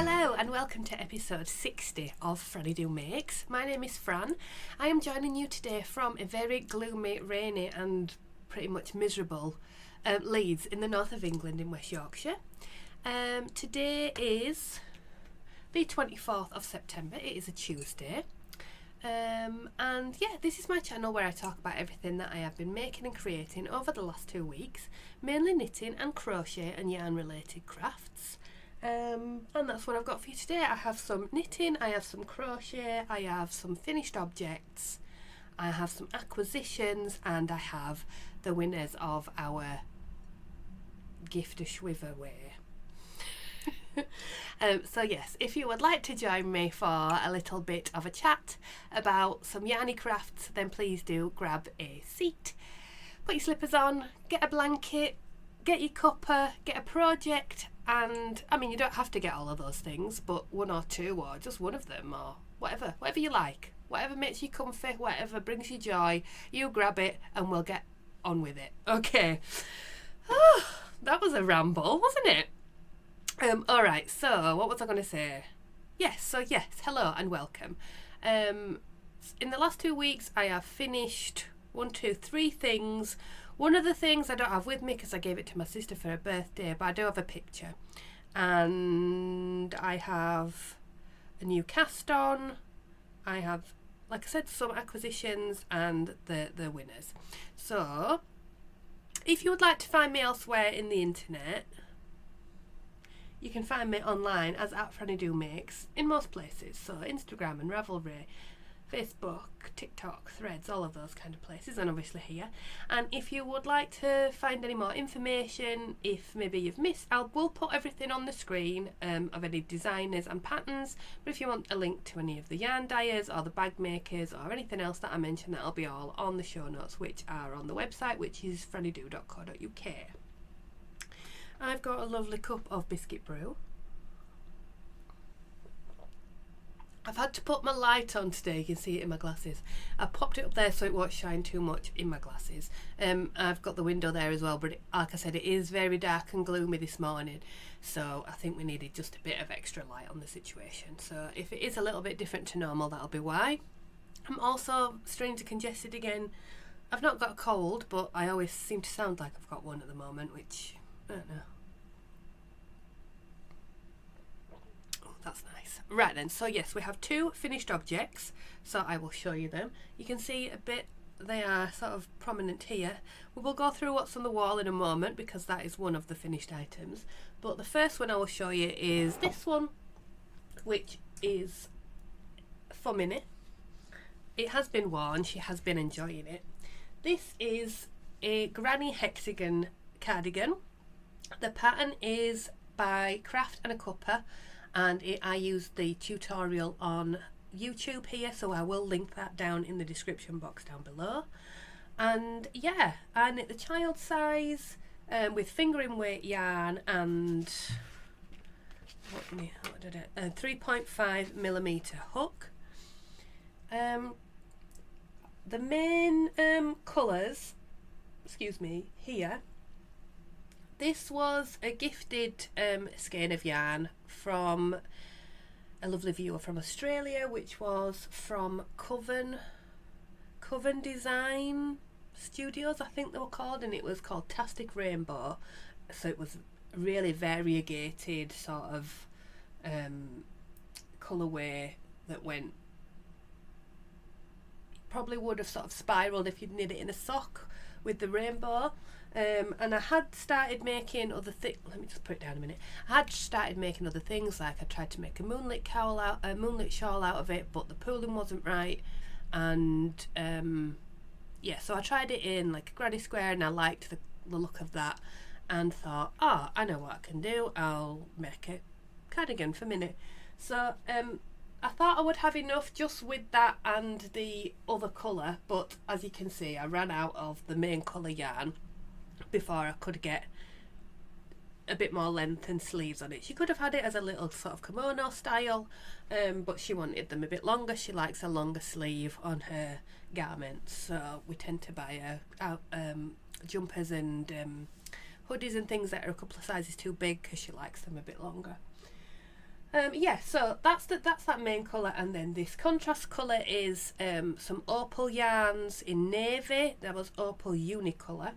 Hello and welcome to episode 60 of FrannyDoMakes. My name is Fran. I am joining you today from a very gloomy, rainy and pretty much miserable Leeds in the north of England in West Yorkshire. Today is the 24th of September. It is a Tuesday. And yeah, this is my channel where I talk about everything that I have been making and creating over the last 2 weeks, mainly knitting and crochet and yarn related crafts. And that's what I've got for you today. I have some knitting, I have some crochet, I have some finished objects, I have some acquisitions, and I have the winners of our gift a giveaway. So yes, if you would like to join me for a little bit of a chat about some yarny crafts, then please do grab a seat, put your slippers on, get a blanket, get your cuppa, get a project, and I mean, you don't have to get all of those things, but one or two or just one of them or whatever you like, whatever makes you comfy, whatever brings you joy, you grab it and we'll get on with it. Okay. That was a ramble, wasn't it? Alright, so what was I going to say? Yes, hello and welcome. In the last 2 weeks I have finished 3 things. One of the things I don't have with me because I gave it to my sister for her birthday, but I do have a picture. And I have a new cast on. I have, like I said, some acquisitions and the winners. So, if you would like to find me elsewhere in the internet, you can find me online as @FrannyDoMakes in most places. So Instagram and Ravelry, Facebook, TikTok, Threads, all of those kind of places, and obviously here. And if you would like to find any more information, if maybe you've missed, we'll put everything on the screen of any designers and patterns. But if you want a link to any of the yarn dyers or the bag makers or anything else that I mentioned, that'll be all on the show notes, which are on the website, which is frannydo.co.uk. I've got a lovely cup of biscuit brew. I've had to put my light on today, you can see it in my glasses. I popped it up there so it won't shine too much in my glasses. I've got the window there as well, but like I said, it is very dark and gloomy this morning, so I think we needed just a bit of extra light on the situation. So if it is a little bit different to normal, that'll be why. I'm also strangely congested again. I've not got a cold, but I always seem to sound like I've got one at the moment, which, I don't know. That's nice. Right then, so yes, we have 2 finished objects, so I will show you them. You can see a bit, they are sort of prominent here. We will go through what's on the wall in a moment because that is one of the finished items. But the first one I will show you is this one, which is for Minnie. It has been worn, she has been enjoying it. This is a granny hexagon cardigan. The pattern is by Craft and a Cuppa, and I used the tutorial on YouTube here, so I will link that down in the description box down below. And yeah, I knit the child size with fingering weight yarn and 3.5mm hook. The main colours, here. This was a gifted skein of yarn from a lovely viewer from Australia, which was from Coven Design Studios, I think they were called, and it was called Tastic Rainbow. So it was really variegated sort of colourway that went, probably would have sort of spiralled if you'd knit it in a sock with the rainbow. And I had started making other things. Let me just put it down a minute. I had started making other things, like I tried to make a moonlit shawl out of it, but the pooling wasn't right. And yeah, so I tried it in like a granny square, and I liked the look of that, and thought, I know what I can do. I'll make a cardigan for Minnie. So I thought I would have enough just with that and the other colour, but as you can see, I ran out of the main colour yarn before I could get a bit more length and sleeves on it. She could have had it as a little sort of kimono style, but she wanted them a bit longer. She likes a longer sleeve on her garments, so we tend to buy jumpers and hoodies and things that are a couple of sizes too big because she likes them a bit longer. Yeah, so that's that main colour, and then this contrast colour is some opal yarns in navy. That was opal unicolor.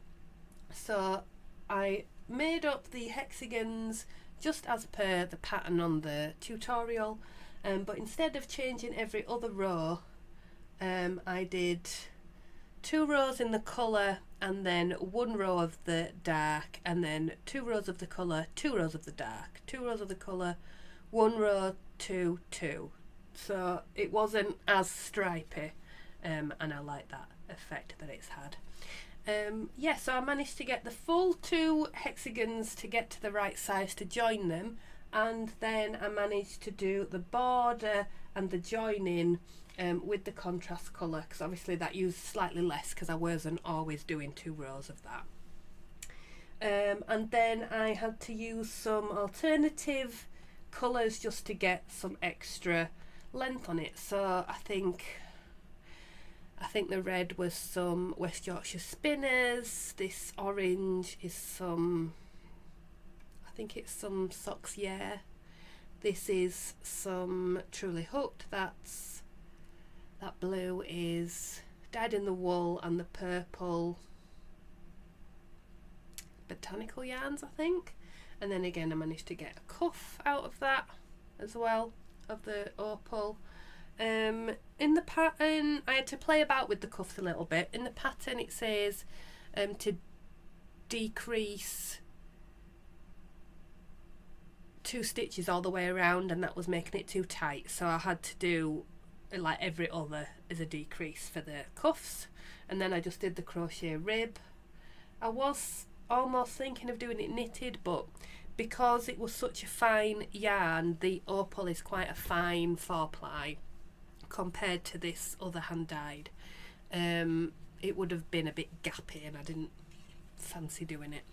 So I made up the hexagons just as per the pattern on the tutorial, but instead of changing every other row, I did 2 rows in the colour, and then 1 row of the dark, and then 2 rows of the colour, 2 rows of the dark, 2 rows of the colour, 1 row, 2, 2. So it wasn't as stripy, and I like that effect that it's had. Yeah, so I managed to get the full 2 hexagons to get to the right size to join them, and then I managed to do the border and the joining with the contrast colour, because obviously that used slightly less because I wasn't always doing 2 rows of that. And then I had to use some alternative colours just to get some extra length on it. So I think the red was some West Yorkshire Spinners. This orange is some, I think it's some Socks Yeah. This is some Truly Hooked. That blue is Dyed in the Wool, and the purple Botanical Yarns, I think. And then again I managed to get a cuff out of that as well, of the opal. In the pattern I had to play about with the cuffs a little bit. In the pattern it says to decrease 2 stitches all the way around, and that was making it too tight, so I had to do like every other as a decrease for the cuffs. And then I just did the crochet rib. I was almost thinking of doing it knitted, but because it was such a fine yarn, the opal is quite a fine 4-ply compared to this other hand dyed. It would have been a bit gappy, and I didn't fancy doing it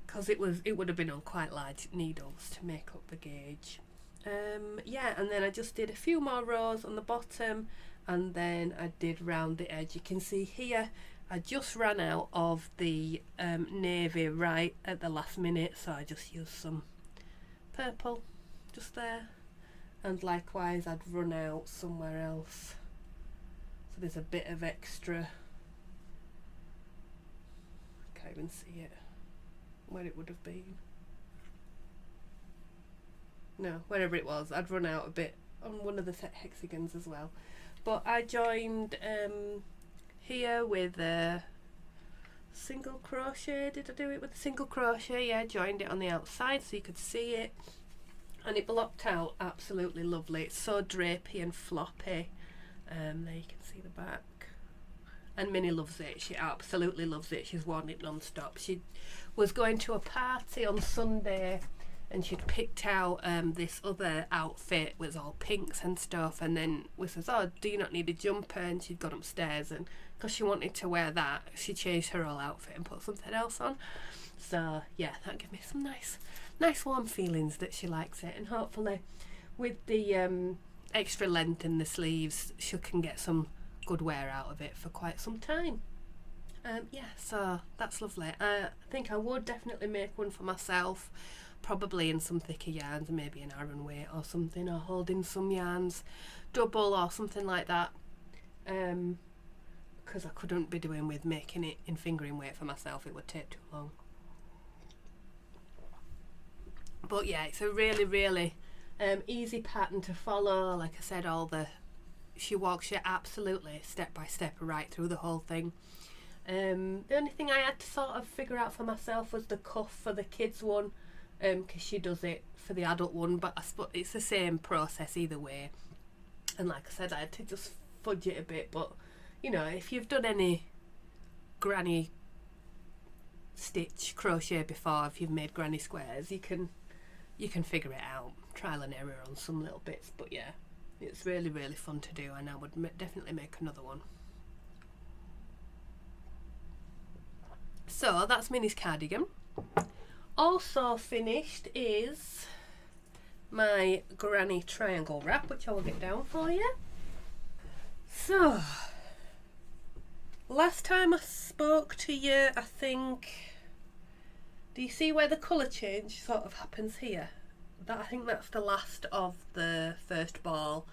because it would have been on quite large needles to make up the gauge. Yeah, and then I just did a few more rows on the bottom, and then I did round the edge. You can see here I just ran out of the navy right at the last minute, so I just used some purple just there, and likewise I'd run out somewhere else, so there's a bit of extra. Can't even see it where it would have been. No, wherever it was, I'd run out a bit on one of the set hexagons as well. But I joined here with a single crochet. Did I do it with a single crochet? Yeah, I joined it on the outside so you could see it, and it blocked out absolutely lovely. It's so drapey and floppy. There you can see the back, and Minnie loves it. She absolutely loves it. She's worn it non-stop. She was going to a party on Sunday, and she'd picked out this other outfit with all pinks and stuff, and then we says, oh, do you not need a jumper? And she'd gone upstairs, and because she wanted to wear that, she changed her whole outfit and put something else on. So yeah, that gave me some nice warm feelings that she likes it, and hopefully with the extra length in the sleeves she can get some good wear out of it for quite some time. Yeah, so that's lovely. I think I would definitely make one for myself, probably in some thicker yarns, maybe an Aran weight or something, or holding some yarns double or something like that, because I couldn't be doing with making it in fingering weight for myself. It would take too long. But yeah, it's a really easy pattern to follow. Like I said, she walks you absolutely step by step right through the whole thing. The only thing I had to sort of figure out for myself was the cuff for the kids one, because she does it for the adult one, but I suppose it's the same process either way. And like I said, I had to just fudge it a bit, but you know, if you've done any granny stitch crochet before, if you've made granny squares, you can figure it out, trial and error on some little bits. But yeah, it's really fun to do, and I would definitely make another one. So that's Minnie's cardigan. Also finished is my granny triangle wrap, which I will get down for you. So last time I spoke to you, I think, do you see where the colour change sort of happens here? I think that's the last of the first ball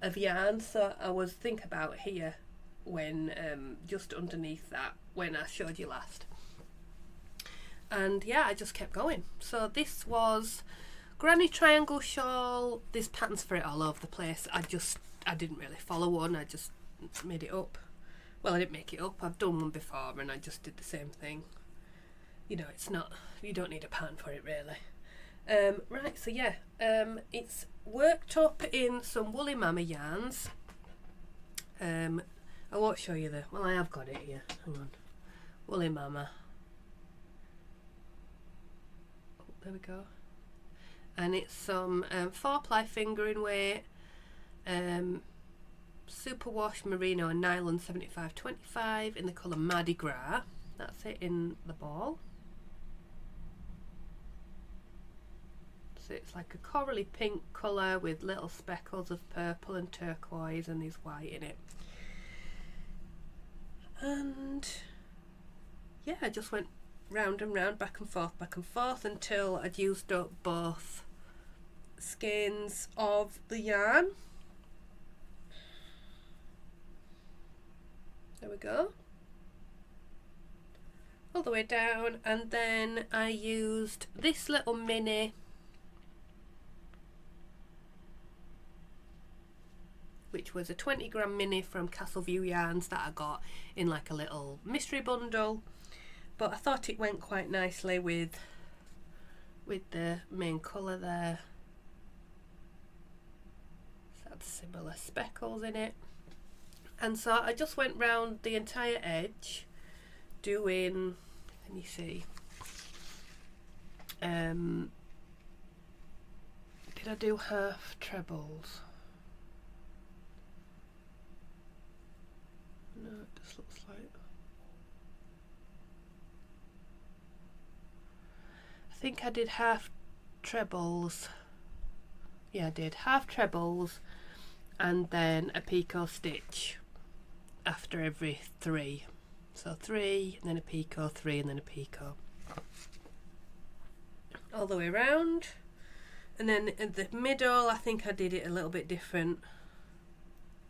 of yarn. So I was think about here when just underneath that when I showed you last. And yeah, I just kept going. So this was granny triangle shawl. There's patterns for it all over the place. I didn't really follow one, I just made it up. Well, I didn't make it up, I've done one before and I just did the same thing. You know, it's not, you don't need a pattern for it really. Right, so yeah, it's worked up in some woolly mama yarns. I won't show you well, I have got it here, hang on. Woolly mama. Oh, there we go. And it's some 4-ply fingering weight, superwash merino and nylon 75/25 in the colour Mardi Gras. That's it in the ball. So it's like a corally pink colour with little speckles of purple and turquoise and there's white in it. And yeah, I just went round and round, back and forth until I'd used up both skeins of the yarn. There we go. All the way down, and then I used this little mini, which was a 20-gram mini from Castleview Yarns that I got in like a little mystery bundle, but I thought it went quite nicely with the main colour there. So it had similar speckles in it, and so I just went round the entire edge doing, can you see, did I do half trebles? No, it just looks like, I think I did half trebles. Yeah, I did half trebles and then a picot stitch after every 3. So 3 and then a picot, 3 and then a picot, all the way around. And then in the middle I think I did it a little bit different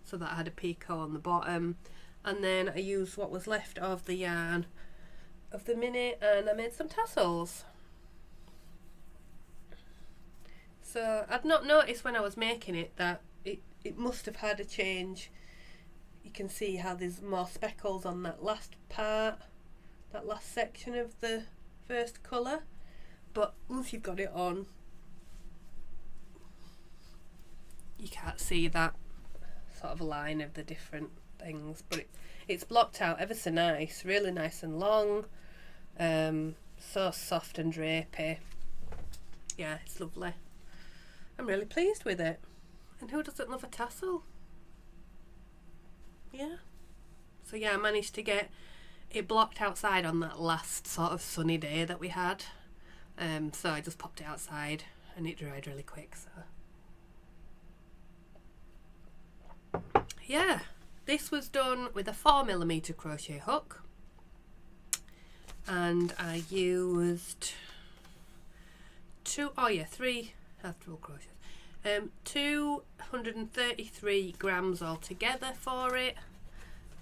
so that I had a picot on the bottom, and then I used what was left of the yarn of the mini and I made some tassels. So I'd not noticed when I was making it that it must have had a change. You can see how there's more speckles on that last part, that last section of the first colour, but once you've got it on you can't see that sort of line of the different things, but it's blocked out ever so nice, really nice and long, so soft and drapey. Yeah, it's lovely. I'm really pleased with it, and who doesn't love a tassel? Yeah. So yeah, I managed to get it blocked outside on that last sort of sunny day that we had, so I just popped it outside and it dried really quick. So yeah, this was done with a 4mm crochet hook, and I used 3 half double crochets, 233 grams altogether for it,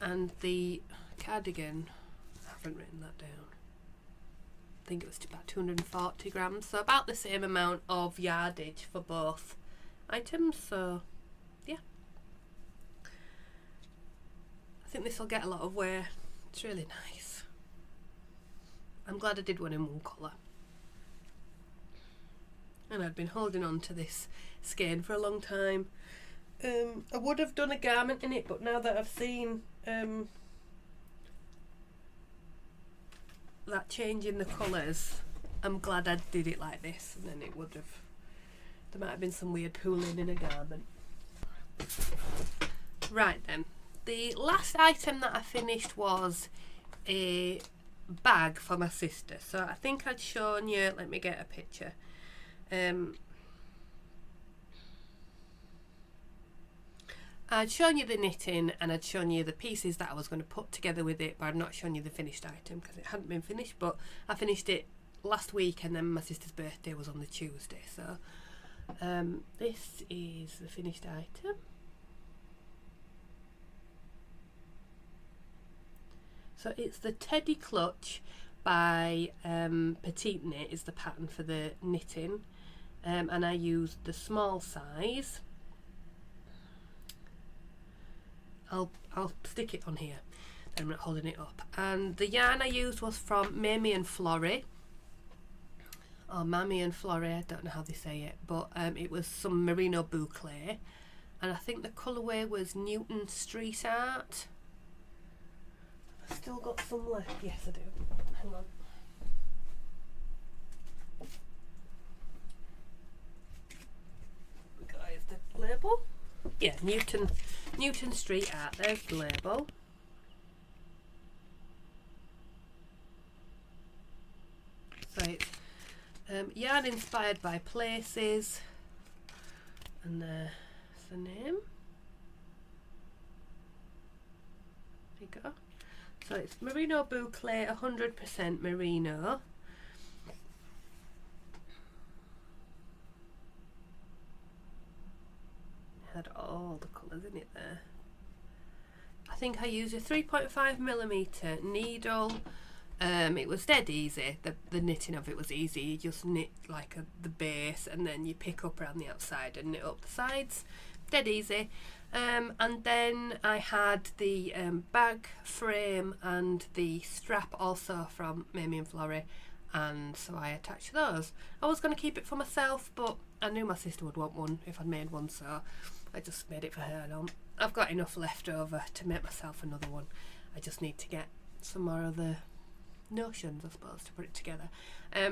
and the cardigan, I haven't written that down, I think it was about 240 grams, so about the same amount of yardage for both items. So yeah, I think this will get a lot of wear. It's really nice. I'm glad I did one in one colour, and I'd been holding on to this skein for a long time. I would have done a garment in it, but now that I've seen that change in the colours, I'm glad I did it like this, and then it would have, there might have been some weird pooling in a garment. Right then, the last item that I finished was a bag for my sister. So I think I'd shown you, let me get a picture. I'd shown you the knitting and I'd shown you the pieces that I was going to put together with it, but I'd not shown you the finished item because it hadn't been finished. But I finished it last week, and then my sister's birthday was on the Tuesday, so This is the finished item. So it's the Teddy Clutch by Petite Knit is the pattern for the knitting, and I used the small size. I'll stick it on here, I'm not holding it up. And the yarn I used was from Mamie and Florrie, or Mammy and Florrie, I don't know how they say it, but it was some merino boucle, and I think the colourway was Newton Street Art. I've still got some left, yes I do, hang on. Guys, the label, yeah, Newton Street Art, there's the label. So it's yarn inspired by places, and there's the name. There you go. So it's merino boucle, 100% merino. Had all the colours in it there. I think I used a 3.5mm needle. It was dead easy. The knitting of it was easy. You just knit like the base, and then you pick up around the outside and knit up the sides. Dead easy. And then I had the bag frame and the strap also from Mamie and Florrie, and so I attached those. I was going to keep it for myself, but I knew my sister would want one if I'd made one, so I just made it for her. I've got enough left over to make myself another one. I just need to get some more of the notions, I suppose, to put it together.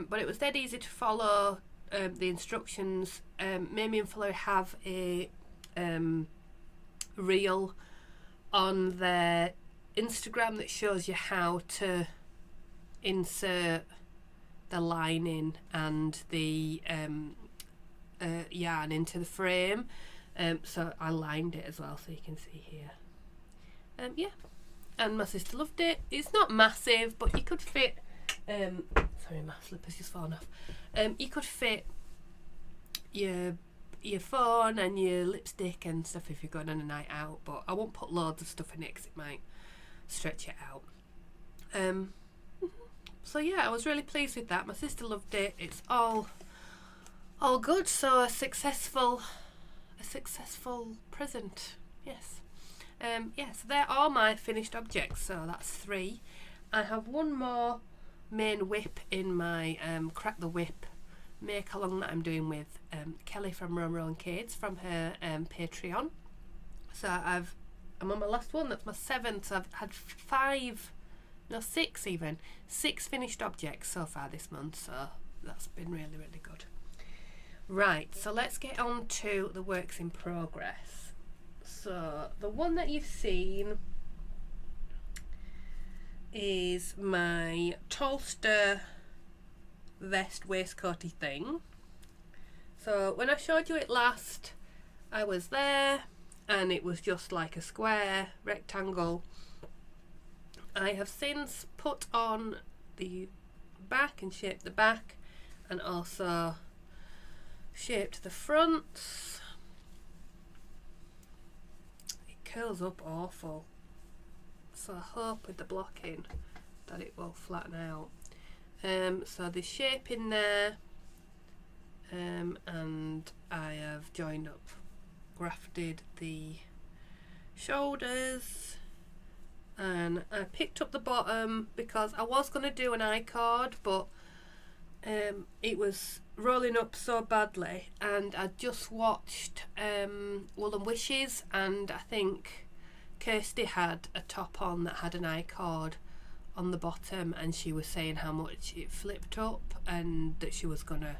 But it was dead easy to follow the instructions. Mamie and Florrie have a reel on their Instagram that shows you how to insert the lining and the yarn into the frame. So I lined it as well, so you can see here. Yeah, and my sister loved it. It's not massive, but you could fit sorry, my slipper's just fallen off. You could fit your phone and your lipstick and stuff if you're going on a night out, but I won't put loads of stuff in it because it might stretch it out. So yeah, I was really pleased with that. My sister loved it. It's all good. So a successful present. Yes. Yeah, so they're all my finished objects. So that's 3. I have one more main whip in my Crack the Whip make along that I'm doing with Kelly from Roma and Kids from her Patreon. So I'm on my last one. That's my 7th. So I've had 6 finished objects so far this month, so that's been really, really good. Right, so let's get on to the works in progress. So the one that you've seen is my Tolsta vest waistcoaty thing. So when I showed you it last, I was there and it was just like a square rectangle. I have since put on the back and shaped the back, and also shaped the fronts. It curls up awful, so I hope with the blocking that it will flatten out. So the shape in there, and I have joined up, grafted the shoulders, and I picked up the bottom because I was going to do an I-cord, but it was rolling up so badly, and I just watched Wool and Wishes, and I think Kirsty had a top on that had an I-cord on the bottom, and she was saying how much it flipped up and that she was gonna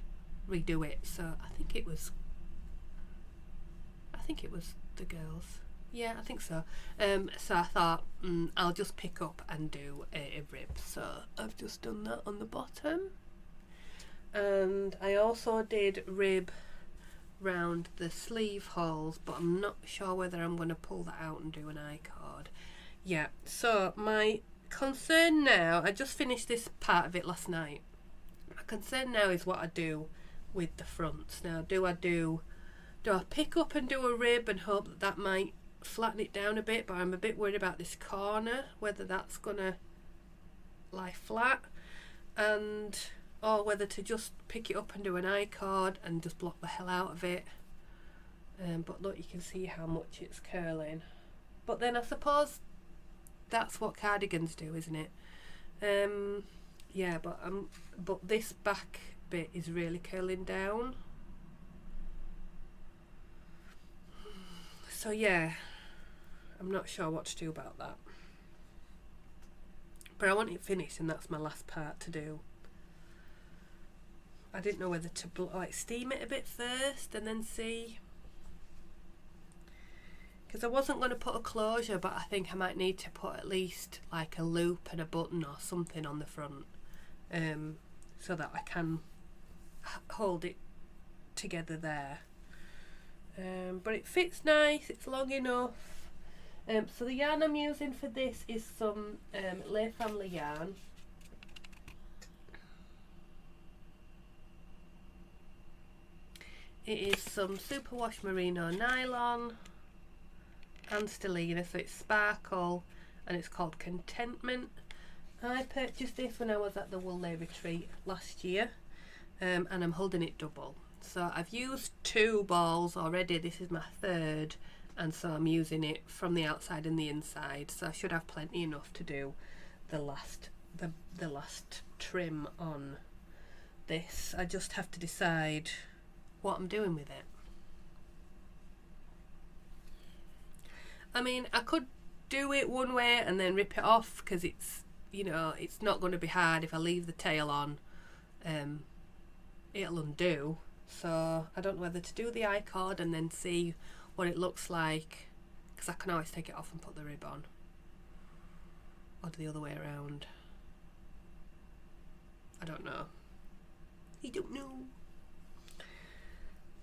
redo it. So I think it was the girls. Yeah, I think so. So I thought I'll just pick up and do a rib. So I've just done that on the bottom, and I also did rib round the sleeve holes, but I'm not sure whether I'm going to pull that out and do an I-cord. Yeah, so my concern now, I just finished this part of it last night. My concern now is what I do with the fronts. Now do I pick up and do a rib and hope that that might flatten it down a bit, but I'm a bit worried about this corner, whether that's gonna lie flat, and or whether to just pick it up and do an I-cord and just block the hell out of it. But look, you can see how much it's curling. But then I suppose that's what cardigans do, isn't it? Yeah, but this back bit is really curling down. So yeah, I'm not sure what to do about that. But I want it finished, and that's my last part to do. I didn't know whether to like steam it a bit first and then see, because I wasn't going to put a closure, but I think I might need to put at least like a loop and a button or something on the front, so that I can hold it together there. But it fits nice, it's long enough. So the yarn I'm using for this is some Lay Family yarn. It is some superwash merino nylon and stellina, so it's sparkle, and it's called Contentment. I purchased this when I was at the Wool Lay retreat last year, and I'm holding it double. So I've used 2 balls already, this is my 3rd, and so I'm using it from the outside and the inside, so I should have plenty enough to do the last trim on this. I just have to decide what I'm doing with it. I mean, I could do it one way and then rip it off, because it's, you know, it's not going to be hard. If I leave the tail on, it'll undo. So I don't know whether to do the I-cord and then see what it looks like, because I can always take it off and put the rib on, or the other way around. I don't know. I don't know.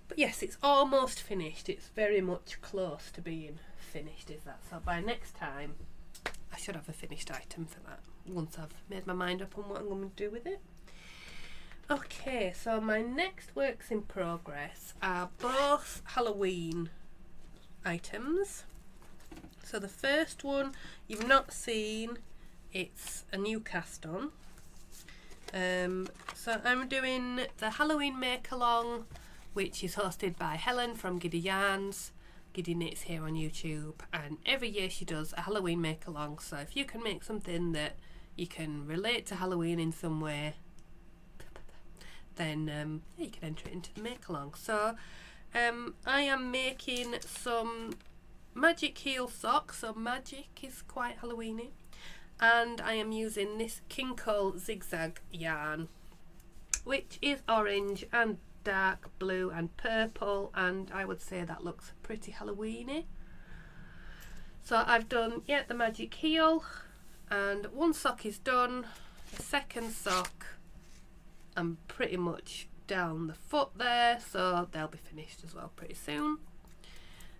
But yes, it's almost finished. It's very much close to being finished, is that? So by next time I should have a finished item for that, once I've made my mind up on what I'm going to do with it. Okay, so my next works in progress are both Halloween items. So the first one you've not seen, it's a new cast on. So I'm doing the Halloween make along, which is hosted by Helen from Giddy Yarns. Giddy Knits here on YouTube, and every year she does a Halloween make along. So if you can make something that you can relate to Halloween in some way, then yeah, you can enter it into the make along. So I am making some magic heel socks, so magic is quite Halloweeny, and I am using this King Cole zigzag yarn, which is orange and dark blue and purple, and I would say that looks pretty Halloweeny. So I've done, yeah, the magic heel, and one sock is done. The second sock, I'm pretty much down the foot there, so they'll be finished as well pretty soon.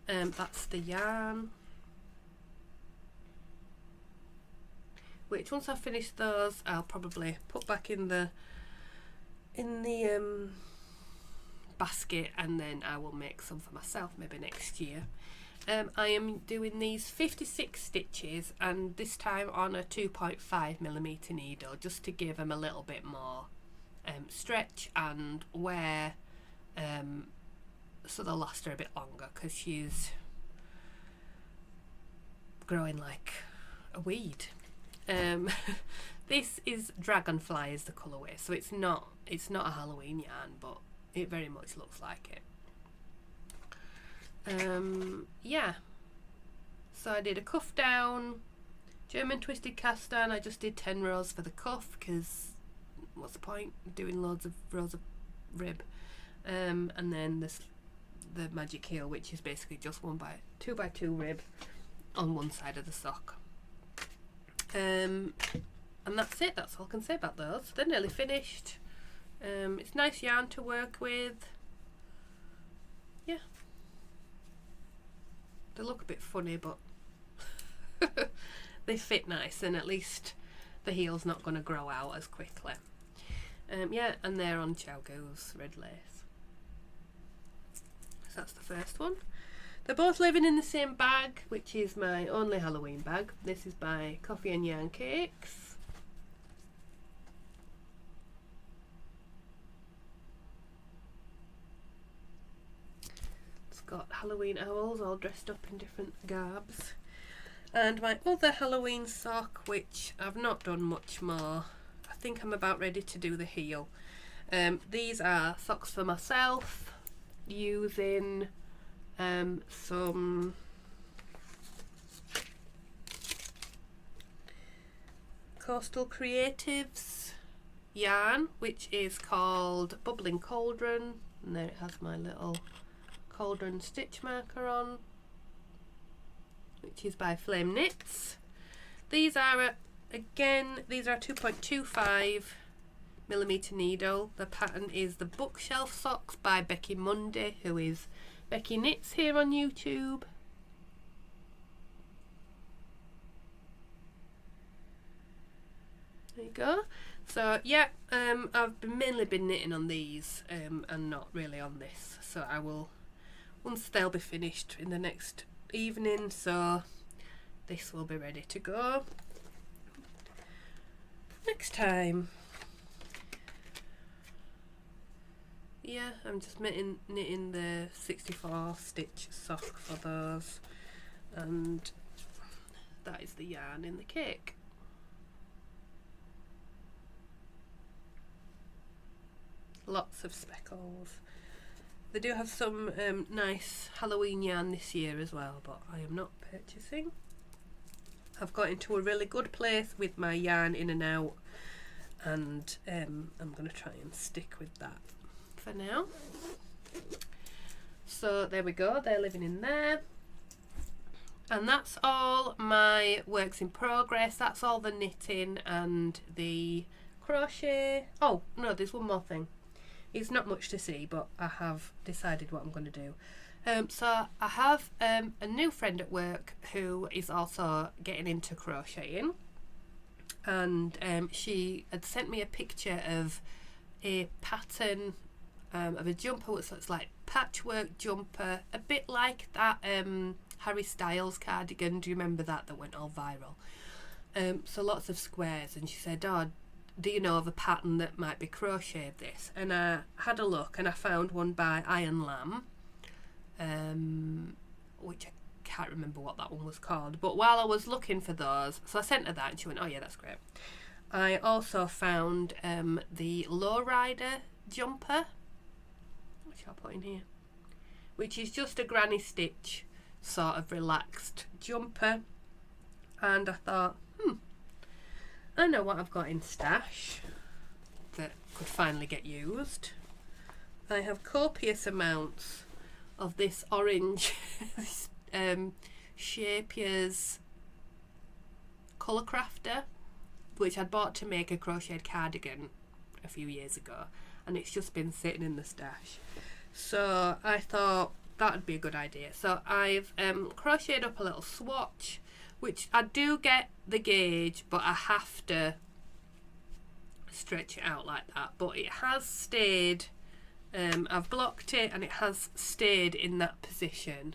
That's the yarn, which once I've finished those, I'll probably put back in the basket, and then I will make some for myself maybe next year. I am doing these 56 stitches, and this time on a 2.5mm needle, just to give them a little bit more stretch and wear, so they'll last her a bit longer, because she's growing like a weed. This is Dragonfly is the colourway, so it's not a Halloween yarn, but it very much looks like it. Yeah, so I did a cuff down, German twisted cast on. I just did 10 rows for the cuff, because what's the point doing loads of rows of rib. And then the magic heel, which is basically just 2x2 rib on one side of the sock. And that's it. That's all I can say about those. They're nearly finished. It's nice yarn to work with. Yeah, they look a bit funny, but they fit nice, and at least the heel's not going to grow out as quickly. Yeah, and they're on Chow Goose red lace. That's the first one. They're both living in the same bag, which is my only Halloween bag. This is by Coffee and Yarn Cakes. It's got Halloween owls all dressed up in different garbs. And my other Halloween sock, which I've not done much more. I think I'm about ready to do the heel. These are socks for myself using some Coastal Creatives yarn, which is called Bubbling Cauldron, and there it has my little cauldron stitch marker on, which is by Flame Knits. These are again, these are 2.25mm needle. The pattern is the Bookshelf Socks by Becky Mundy, who is Becky Knits here on YouTube. There you go. So yeah, I've mainly been knitting on these and not really on this. So I will, once they'll be finished in the next evening, so this will be ready to go next time. Yeah, I'm just knitting the 64 stitch sock for those, and that is the yarn in the cake. Lots of speckles. They do have some nice Halloween yarn this year as well, but I am not purchasing. I've got into a really good place with my yarn in and out, and I'm going to try and stick with that for now. So there we go, they're living in there. And that's all my works in progress. That's all the knitting and the crochet. Oh no, there's one more thing. It's not much to see, but I have decided what I'm going to do. So I have a new friend at work who is also getting into crocheting, and she had sent me a picture of a pattern of a jumper, so it's like patchwork jumper, a bit like that Harry Styles cardigan. Do you remember that went all viral? So lots of squares, and she said, oh, do you know of a pattern that might be crocheted this? And I had a look and I found one by Iron Lamb, which I can't remember what that one was called, but while I was looking for those, so I sent her that and she went, oh yeah, that's great. I also found the Lowrider jumper, which I'll put in here, which is just a granny stitch sort of relaxed jumper, and I thought, I know what I've got in stash that could finally get used. I have copious amounts of this orange Shapier's colour crafter, which I'd bought to make a crocheted cardigan a few years ago, and it's just been sitting in the stash. So I thought that would be a good idea. So I've crocheted up a little swatch, which I do get the gauge, but I have to stretch it out like that. But it has stayed, I've blocked it and it has stayed in that position.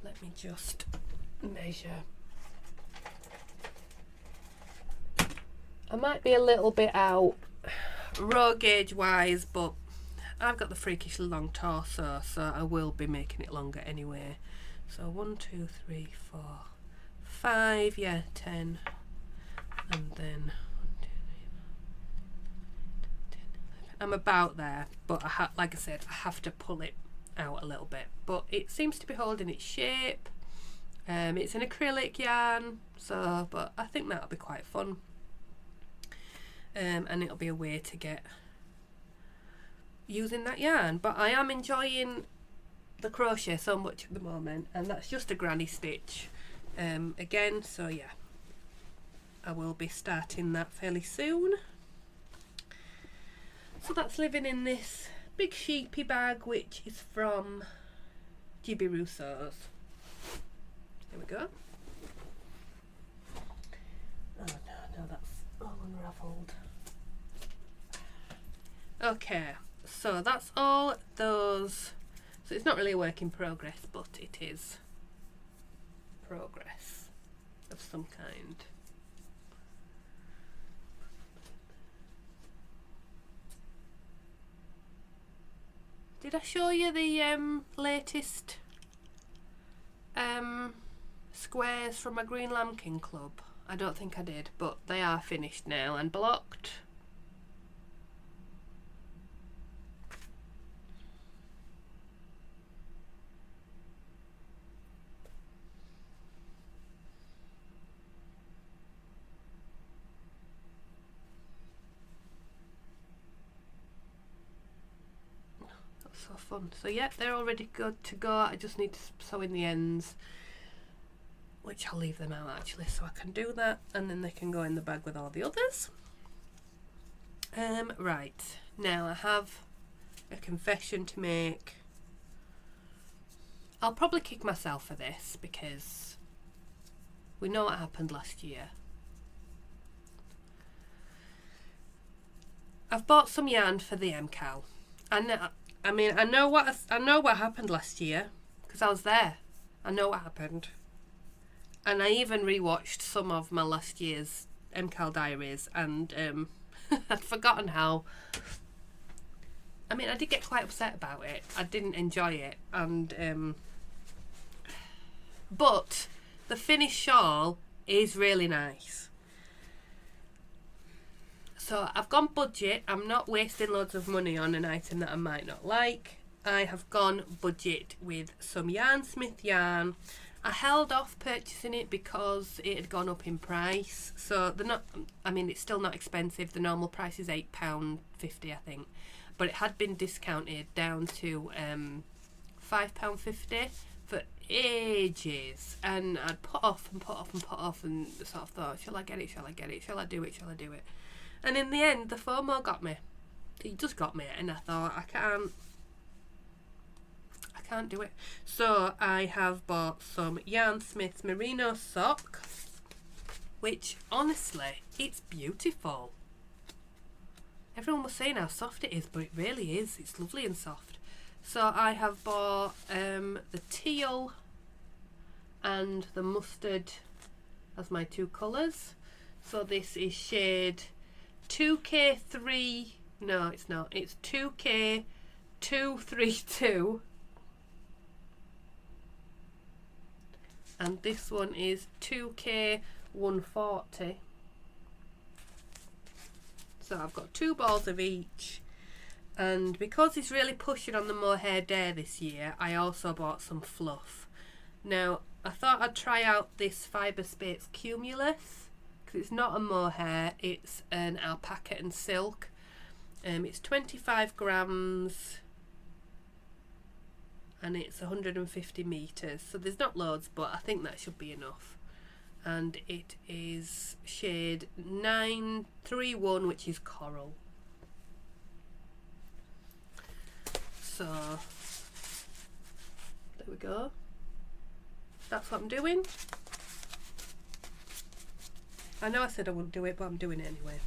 Let me just measure. I might be a little bit out row gauge wise, but I've got the freakishly long torso, so I will be making it longer anyway. So 1, 2, 3, 4, 5, yeah, 10, and then 1, 2, 3, 4, 10, 11. I'm about there, but like I said, I have to pull it out a little bit, but it seems to be holding its shape. It's an acrylic yarn, so but I think that'll be quite fun, and it'll be a way to get using that yarn. But I am enjoying the crochet so much at the moment, and that's just a granny stitch again, so yeah, I will be starting that fairly soon. So that's living in this big sheepy bag, which is from GB Rousseau's. There we go. Oh no, that's all unravelled. Okay, so that's all those. So it's not really a work in progress, but it is progress of some kind. Did I show you the latest squares from my Green Lambkin Club? I don't think I did, but they are finished now and blocked. So fun. So yeah, they're already good to go. I just need to sew in the ends, which I'll leave them out actually so I can do that, and then they can go in the bag with all the others. Right, now I have a confession to make. I'll probably kick myself for this because we know what happened last year. I've bought some yarn for the MCAL. I mean, I know what happened last year because I was there. I know what happened, and I even rewatched some of my last year's MCAL diaries, and I'd forgotten how. I mean, I did get quite upset about it. I didn't enjoy it, and but the finished shawl is really nice. So I've gone budget. I'm not wasting loads of money on an item that I might not like. I have gone budget with some Yarnsmith yarn. I held off purchasing it because it had gone up in price. So they're not, I mean, it's still not expensive. The normal price is £8.50, I think. But it had been discounted down to £5.50 for ages. And I'd put off and put off and put off and sort of thought, shall I get it, shall I get it, shall I do it, shall I do it? And in the end, the FOMO got me. It just got me, and I thought, I can't do it. So I have bought some Yarnsmith's Merino sock, which honestly, it's beautiful. Everyone was saying how soft it is, but it really is. It's lovely and soft. So I have bought the teal and the mustard as my two colours. So this is shade 2K3, no it's not, it's 2K232, and this one is 2K140. So I've got 2 balls of each, and because it's really pushing on the mohair dare this year, I also bought some fluff. Now I thought I'd try out this Fibre Space Cumulus. It's not a mohair, it's an alpaca and silk. It's 25 grams and it's 150 meters, so there's not loads, but I think that should be enough. And it is shade 931, which is coral. So there we go, that's what I'm doing. I know I said I wouldn't do it, but I'm doing it anyway.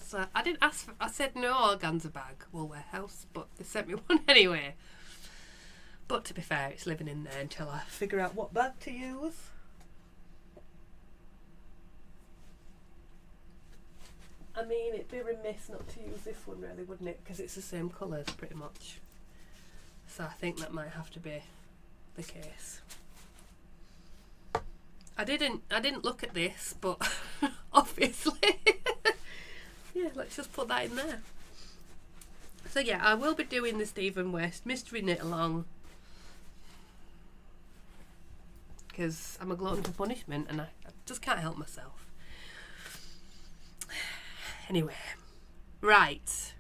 So I didn't ask for, I said no organza bag, wool warehouse, but they sent me one anyway. But to be fair, it's living in there until I figure out what bag to use. I mean, it'd be remiss not to use this one really, wouldn't it? Because it's the same colours pretty much. So I think that might have to be the case. I didn't look at this, but obviously yeah, let's just put that in there. So yeah, I will be doing the Stephen West mystery knit along because I'm a glutton for punishment and I just can't help myself. Anyway, right,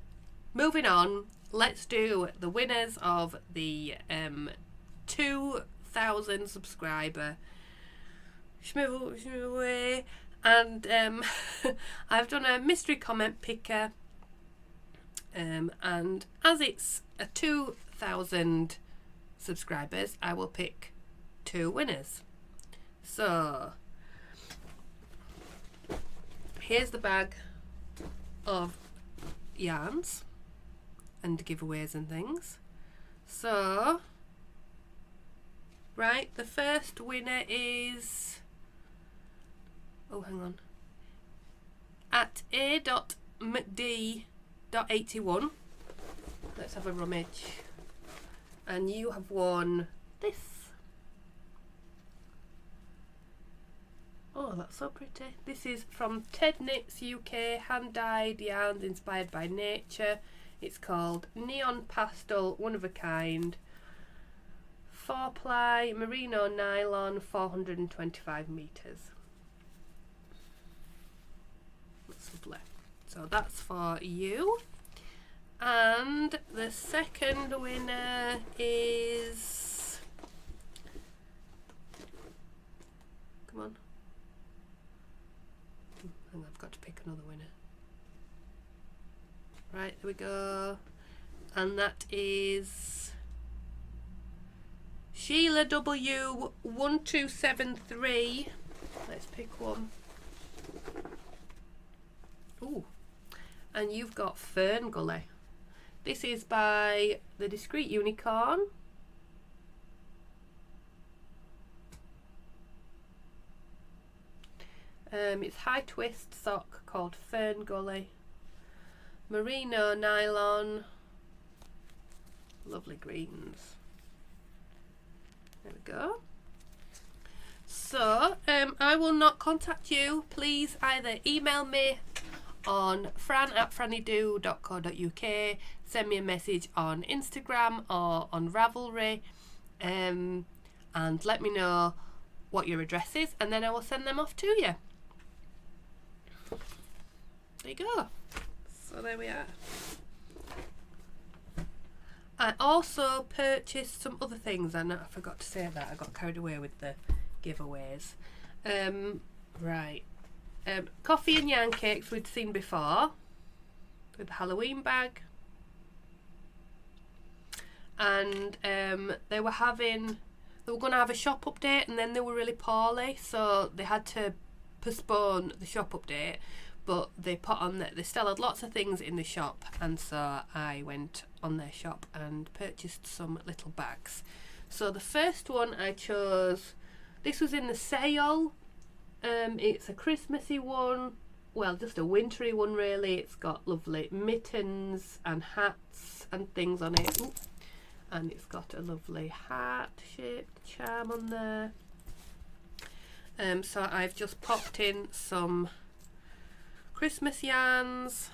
moving on. Let's do the winners of the 2,000 subscriber shmoo, and I've done a mystery comment picker, and as it's a 2,000 subscribers, I will pick 2 winners. So here's the bag of yarns and giveaways and things. So, right, the first winner is, oh hang on, at a.mcd.81. Let's have a rummage. And you have won this. Oh, that's so pretty. This is from Ted Knits UK, hand-dyed yarns inspired by nature. It's called Neon Pastel, one of a kind. 4-ply, merino nylon, 425 metres. That's lovely. So that's for you. And the second winner is, come on, and I've got to pick another winner. Right, there we go. And that is Sheila W1273. Let's pick one. Ooh, and you've got Fern Gully. This is by the Discreet Unicorn. It's high twist sock called Fern Gully. Merino nylon. Lovely greens. There we go. So, I will not contact you. Please either email me on fran@frannydo.co.uk, send me a message on Instagram or on Ravelry, and let me know what your address is, and then I will send them off to you. There you go. So there we are. I also purchased some other things, and I forgot to say that. I got carried away with the giveaways. Right. Coffee and yarn cakes we'd seen before with the Halloween bag, and they were going to have a shop update, and then they were really poorly, so they had to postpone the shop update, but they put on that they still had lots of things in the shop, and so I went on their shop and purchased some little bags. So the first one I chose, this was in the sale. It's a Christmassy one, well, just a wintry one really. It's got lovely mittens and hats and things on it. Ooh. And it's got a lovely heart-shaped charm on there. So I've just popped in some Christmas yarns.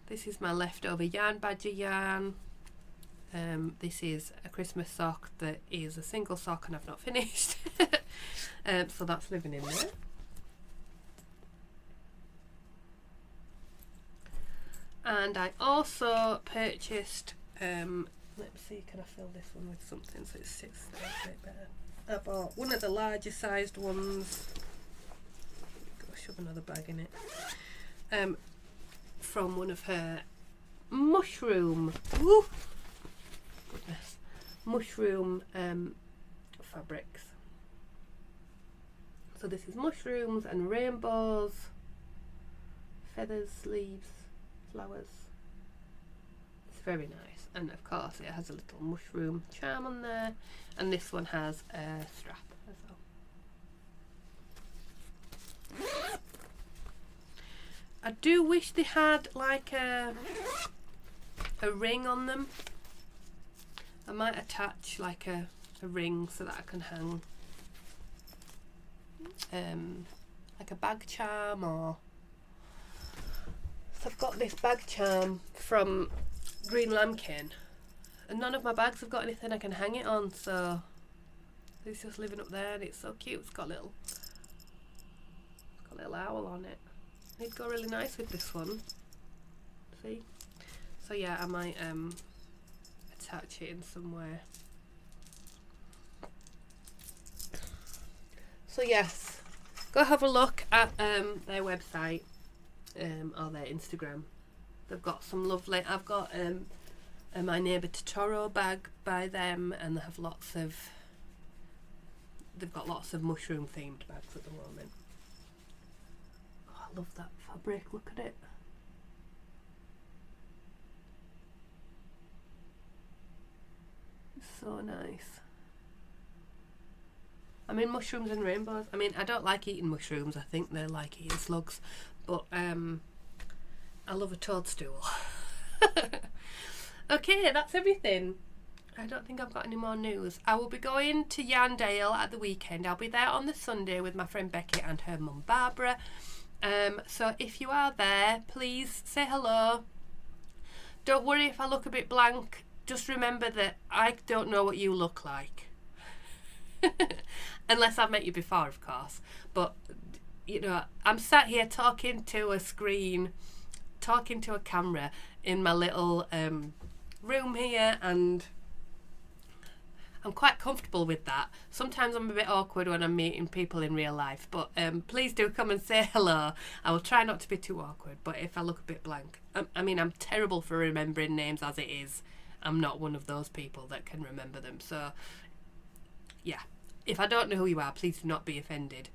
This is my leftover yarn badger yarn. This is a Christmas sock that is a single sock and I've not finished. So that's living in there. And I also purchased, let's see, can I fill this one with something so it sits there a bit better. I bought one of the larger sized ones. I'll shove another bag in it. From one of her mushroom, woo, goodness, mushroom fabrics. So this is mushrooms and rainbows, feathers, leaves, flowers. It's very nice, and of course it has a little mushroom charm on there, and this one has a strap as well. I do wish they had like a ring on them. I might attach like a ring so that I can hang like a bag charm, or so I've got this bag charm from Green Lambkin, and none of my bags have got anything I can hang it on, so it's just living up there, and it's so cute. It's got a little owl on it. It'd go really nice with this one. See? So yeah, I might attach it in somewhere. So yes, go have a look at their website or their Instagram. They've got some lovely, I've got my neighbour Totoro bag by them, and they have they've got lots of mushroom themed bags at the moment. Oh, I love that fabric, look at it. It's so nice. I mean, mushrooms and rainbows. I mean, I don't like eating mushrooms. I think they're like eating slugs. But I love a toadstool. Okay, that's everything. I don't think I've got any more news. I will be going to Yarndale at the weekend. I'll be there on the Sunday with my friend Becky and her mum Barbara. So if you are there, please say hello. Don't worry if I look a bit blank. Just remember that I don't know what you look like. Unless I've met you before, of course. But, you know, I'm sat here talking to a screen, talking to a camera in my little room here, and I'm quite comfortable with that. Sometimes I'm a bit awkward when I'm meeting people in real life, but please do come and say hello. I will try not to be too awkward, but if I look a bit blank, I mean, I'm terrible for remembering names as it is. I'm not one of those people that can remember them. So, yeah, if I don't know who you are, please do not be offended,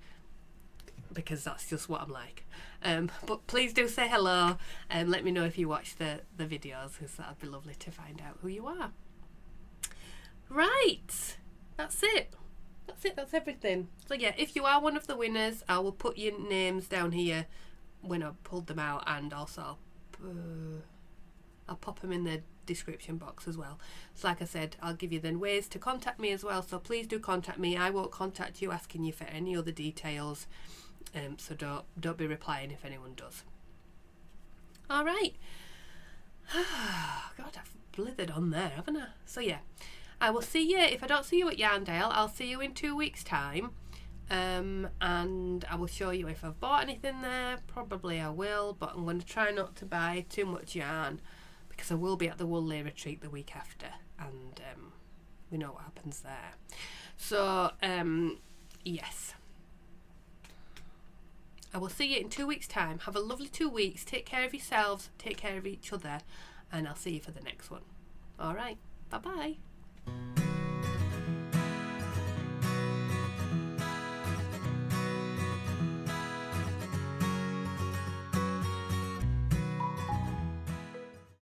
because that's just what I'm like. But please do say hello and let me know if you watch the videos, because that'd be lovely to find out who you are. Right, that's it. That's everything. So yeah, if you are one of the winners, I will put your names down here when I pulled them out, and also I'll pop them in the description box as well. So like I said, I'll give you then ways to contact me as well, so please do contact me. I won't contact you asking you for any other details, so don't be replying if anyone does. Alright. God, I've blithered on there, haven't I? So yeah, I will see you. If I don't see you at Yarndale, I'll see you in 2 weeks time, and I will show you if I've bought anything there. Probably I will, but I'm going to try not to buy too much yarn, because I will be at the Wool Lay retreat the week after, and we know what happens there. So yes, I will see you in 2 weeks time. Have a lovely 2 weeks. Take care of yourselves, take care of each other, and I'll see you for the next one. Alright, bye bye.